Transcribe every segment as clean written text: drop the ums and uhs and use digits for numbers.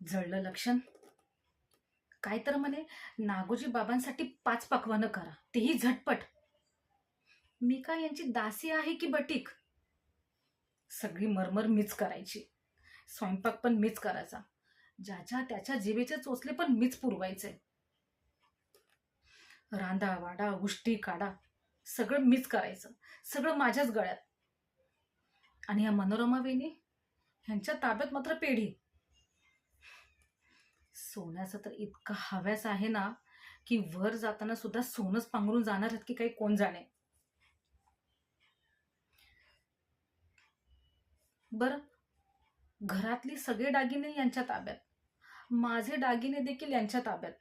जळलं लक्षण. काय तर म्हणे नागोजी बाबांसाठी 5 पक्वानं करा, तेही झटपट. मी काय यांची दासी आहे की बटीक? सगळी मरमर मीच करायची, स्वयंपाक पण मीच करायचा, ज्याच्या त्याच्या जिभेचे चोचले पण मीच पुरवायचे. रांधा वाडा उष्टी काढा सगळं मीच करायचं, सगळं माझ्याच गळ्यात. आणि या मनोरमा वेणी ह्यांच्या ताब्यात मात्र पेढी. सोन्याचं तर इतका हव्यास आहे ना, की वर जाताना सुद्धा सोनच पांघरून जाणार आहेत की काही कोण जाणे. बर, घरातली सगळे दागिने यांच्या ताब्यात, माझे दागिने देखील यांच्या ताब्यात.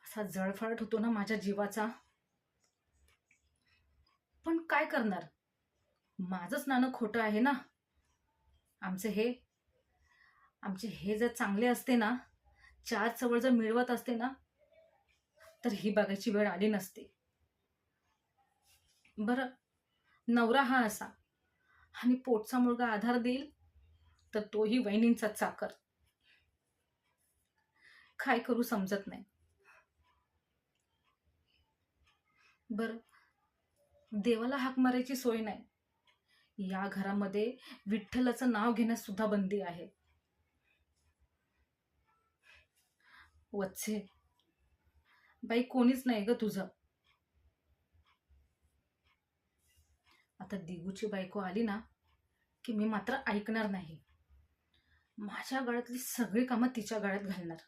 असा जळफळाट होतो ना माझ्या जीवाचा. पण काय करणार, माझंच नाणं खोटं आहे ना. आमचे हे आमचे हे जर चांगले असते ना, 4 चवळ जर मिळवत असते ना, तर ही बघायची वेळ आली नसती. बरं, नवरा हा असा आणि पोटचा मुलगा आधार देईल तर तोही वहिनींचा चाकर. काय करू समजत नाही. बरं, देवाला हाक मारायची सोय नाही. या घरामध्ये विठ्ठलाचं नाव घेण्यास सुद्धा बंदी आहे. वत्से, बाई कोणीच नाही ग तुझं. आता दिगूची बायको आली ना, की मी मात्र ऐकणार नाही. माझ्या गळ्यातली सगळी कामं तिच्या गळ्यात घालणार,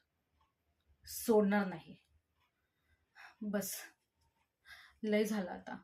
सोडणार नाही. बस, लय झालं आता.